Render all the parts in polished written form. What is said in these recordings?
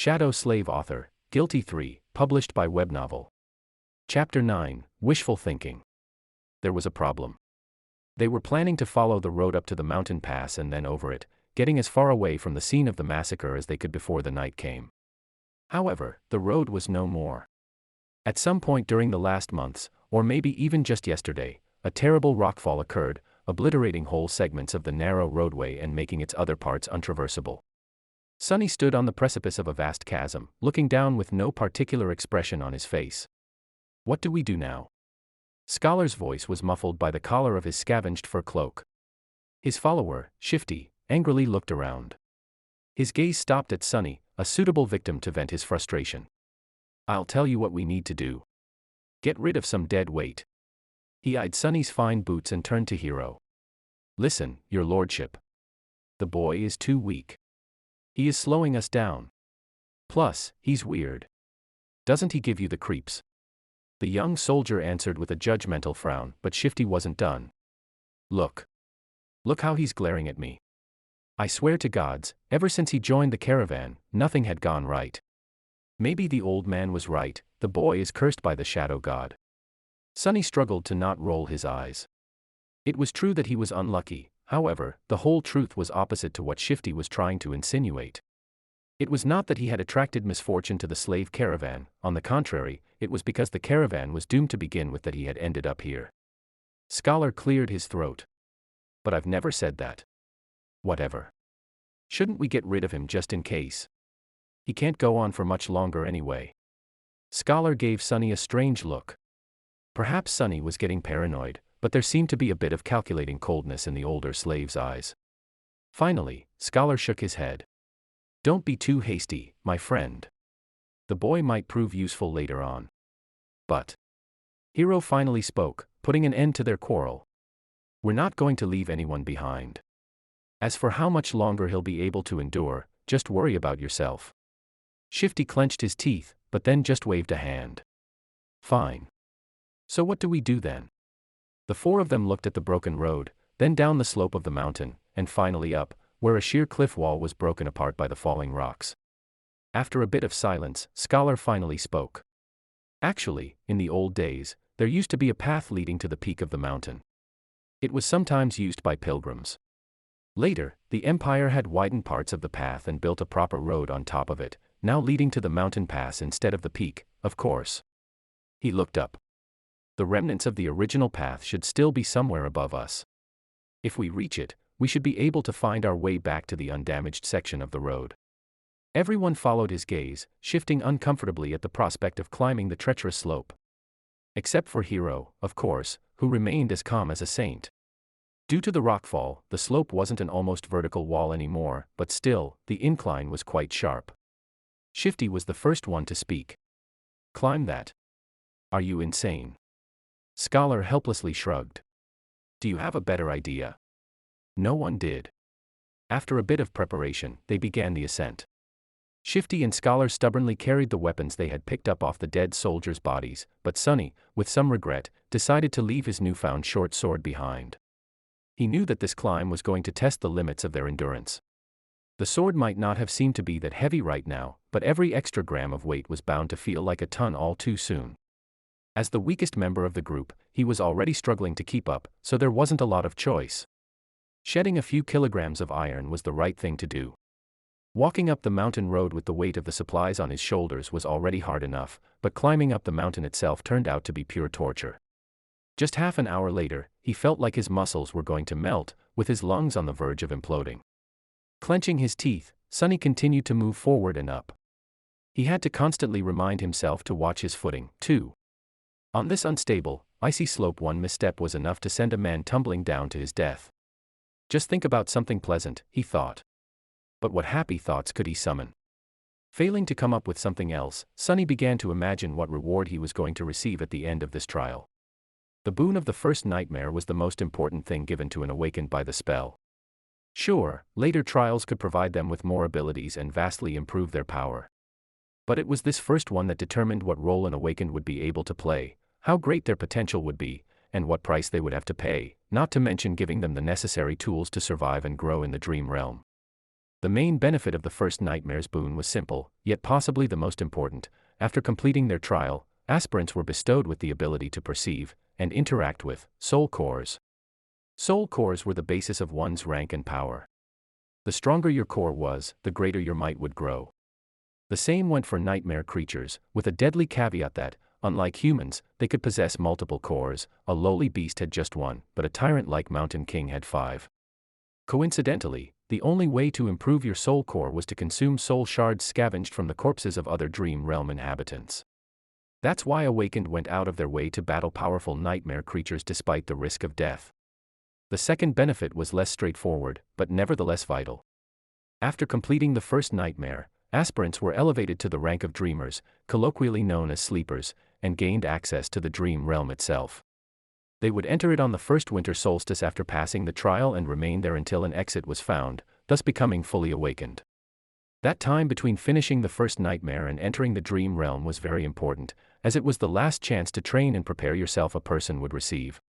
Shadow Slave Author, Guiltythree, published by Webnovel. Chapter 9, Wishful Thinking. There was a problem. They were planning to follow the road up to the mountain pass and then over it, getting as far away from the scene of the massacre as they could before the night came. However, the road was no more. At some point during the last months, or maybe even just yesterday, a terrible rockfall occurred, obliterating whole segments of the narrow roadway and making its other parts untraversable. Sonny stood on the precipice of a vast chasm, looking down with no particular expression on his face. What do we do now? Scholar's voice was muffled by the collar of his scavenged fur cloak. His follower, Shifty, angrily looked around. His gaze stopped at Sonny, a suitable victim to vent his frustration. I'll tell you what we need to do. Get rid of some dead weight. He eyed Sonny's fine boots and turned to Hero. Listen, your lordship. The boy is too weak. He is slowing us down. Plus, he's weird. Doesn't he give you the creeps? The young soldier answered with a judgmental frown, but Shifty wasn't done. Look. Look how he's glaring at me. I swear to gods, ever since he joined the caravan, nothing had gone right. Maybe the old man was right, the boy is cursed by the shadow god. Sonny struggled to not roll his eyes. It was true that he was unlucky. However, the whole truth was opposite to what Shifty was trying to insinuate. It was not that he had attracted misfortune to the slave caravan, on the contrary, it was because the caravan was doomed to begin with that he had ended up here. Scholar cleared his throat. But I've never said that. Whatever. Shouldn't we get rid of him just in case? He can't go on for much longer anyway. Scholar gave Sonny a strange look. Perhaps Sonny was getting paranoid, but there seemed to be a bit of calculating coldness in the older slave's eyes. Finally, Scholar shook his head. Don't be too hasty, my friend. The boy might prove useful later on. But Hero finally spoke, putting an end to their quarrel. We're not going to leave anyone behind. As for how much longer he'll be able to endure, just worry about yourself. Shifty clenched his teeth, but then just waved a hand. Fine. So what do we do then? The four of them looked at the broken road, then down the slope of the mountain, and finally up, where a sheer cliff wall was broken apart by the falling rocks. After a bit of silence, Scholar finally spoke. Actually, in the old days, there used to be a path leading to the peak of the mountain. It was sometimes used by pilgrims. Later, the Empire had widened parts of the path and built a proper road on top of it, now leading to the mountain pass instead of the peak, of course. He looked up. The remnants of the original path should still be somewhere above us. If we reach it, we should be able to find our way back to the undamaged section of the road. Everyone followed his gaze, shifting uncomfortably at the prospect of climbing the treacherous slope. Except for Hero, of course, who remained as calm as a saint. Due to the rockfall, the slope wasn't an almost vertical wall anymore, but still, the incline was quite sharp. Shifty was the first one to speak. Climb that? Are you insane? Scholar helplessly shrugged. Do you have a better idea? No one did. After a bit of preparation, they began the ascent. Shifty and Scholar stubbornly carried the weapons they had picked up off the dead soldiers' bodies, but Sonny, with some regret, decided to leave his newfound short sword behind. He knew that this climb was going to test the limits of their endurance. The sword might not have seemed to be that heavy right now, but every extra gram of weight was bound to feel like a ton all too soon. As the weakest member of the group, he was already struggling to keep up, so there wasn't a lot of choice. Shedding a few kilograms of iron was the right thing to do. Walking up the mountain road with the weight of the supplies on his shoulders was already hard enough, but climbing up the mountain itself turned out to be pure torture. Just half an hour later, he felt like his muscles were going to melt, with his lungs on the verge of imploding. Clenching his teeth, Sonny continued to move forward and up. He had to constantly remind himself to watch his footing, too. On this unstable, icy slope, one misstep was enough to send a man tumbling down to his death. Just think about something pleasant, he thought. But what happy thoughts could he summon? Failing to come up with something else, Sonny began to imagine what reward he was going to receive at the end of this trial. The boon of the first nightmare was the most important thing given to an awakened by the spell. Sure, later trials could provide them with more abilities and vastly improve their power. But it was this first one that determined what role an awakened would be able to play, how great their potential would be, and what price they would have to pay, not to mention giving them the necessary tools to survive and grow in the dream realm. The main benefit of the first nightmare's boon was simple, yet possibly the most important. After completing their trial, aspirants were bestowed with the ability to perceive and interact with soul cores. Soul cores were the basis of one's rank and power. The stronger your core was, the greater your might would grow. The same went for nightmare creatures, with a deadly caveat that, unlike humans, they could possess multiple cores. A lowly beast had just one, but a tyrant like Mountain King had 5. Coincidentally, the only way to improve your soul core was to consume soul shards scavenged from the corpses of other dream realm inhabitants. That's why Awakened went out of their way to battle powerful nightmare creatures despite the risk of death. The second benefit was less straightforward, but nevertheless vital. After completing the first nightmare, aspirants were elevated to the rank of dreamers, colloquially known as sleepers, and gained access to the dream realm itself. They would enter it on the first winter solstice after passing the trial and remain there until an exit was found, thus becoming fully awakened. That time between finishing the first nightmare and entering the dream realm was very important, as it was the last chance to train and prepare yourself a person would receive.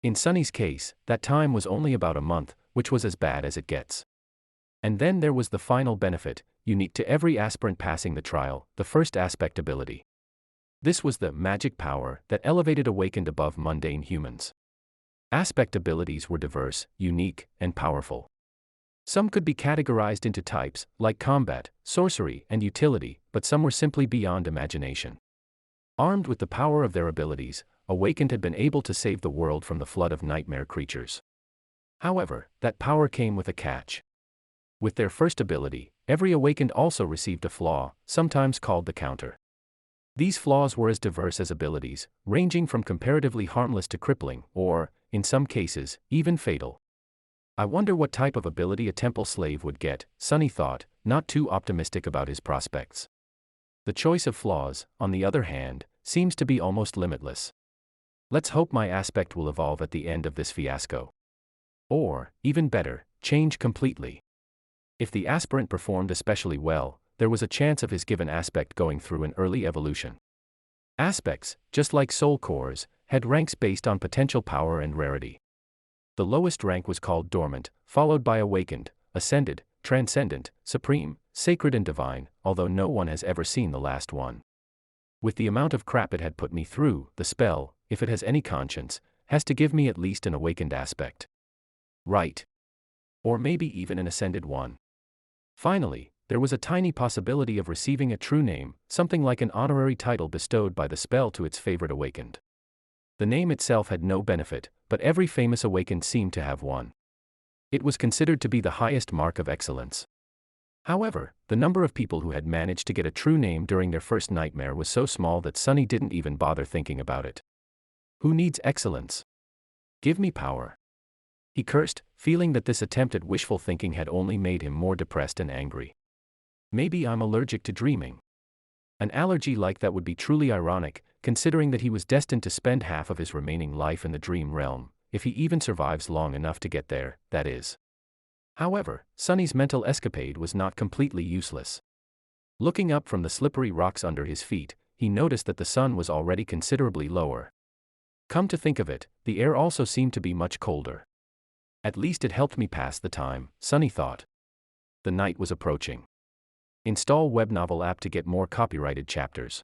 In Sunny's case, that time was only about a month, which was as bad as it gets. And then there was the final benefit, unique to every aspirant passing the trial, the first aspect ability. This was the magic power that elevated Awakened above mundane humans. Aspect abilities were diverse, unique, and powerful. Some could be categorized into types, like combat, sorcery, and utility, but some were simply beyond imagination. Armed with the power of their abilities, Awakened had been able to save the world from the flood of nightmare creatures. However, that power came with a catch. With their first ability, every Awakened also received a flaw, sometimes called the counter. These flaws were as diverse as abilities, ranging from comparatively harmless to crippling, or, in some cases, even fatal. I wonder what type of ability a temple slave would get, Sunny thought, not too optimistic about his prospects. The choice of flaws, on the other hand, seems to be almost limitless. Let's hope my aspect will evolve at the end of this fiasco. Or, even better, change completely. If the aspirant performed especially well, there was a chance of his given aspect going through an early evolution. Aspects, just like soul cores, had ranks based on potential power and rarity. The lowest rank was called Dormant, followed by Awakened, Ascended, Transcendent, Supreme, Sacred and Divine, although no one has ever seen the last one. With the amount of crap it had put me through, the spell, if it has any conscience, has to give me at least an Awakened aspect. Right. Or maybe even an Ascended one. Finally, there was a tiny possibility of receiving a true name, something like an honorary title bestowed by the spell to its favorite Awakened. The name itself had no benefit, but every famous Awakened seemed to have one. It was considered to be the highest mark of excellence. However, the number of people who had managed to get a true name during their first nightmare was so small that Sunny didn't even bother thinking about it. Who needs excellence? Give me power. He cursed, feeling that this attempt at wishful thinking had only made him more depressed and angry. Maybe I'm allergic to dreaming. An allergy like that would be truly ironic, considering that he was destined to spend half of his remaining life in the dream realm, if he even survives long enough to get there, that is. However, Sunny's mental escapade was not completely useless. Looking up from the slippery rocks under his feet, he noticed that the sun was already considerably lower. Come to think of it, the air also seemed to be much colder. At least it helped me pass the time, Sunny thought. The night was approaching. Install Webnovel app to get more copyrighted chapters.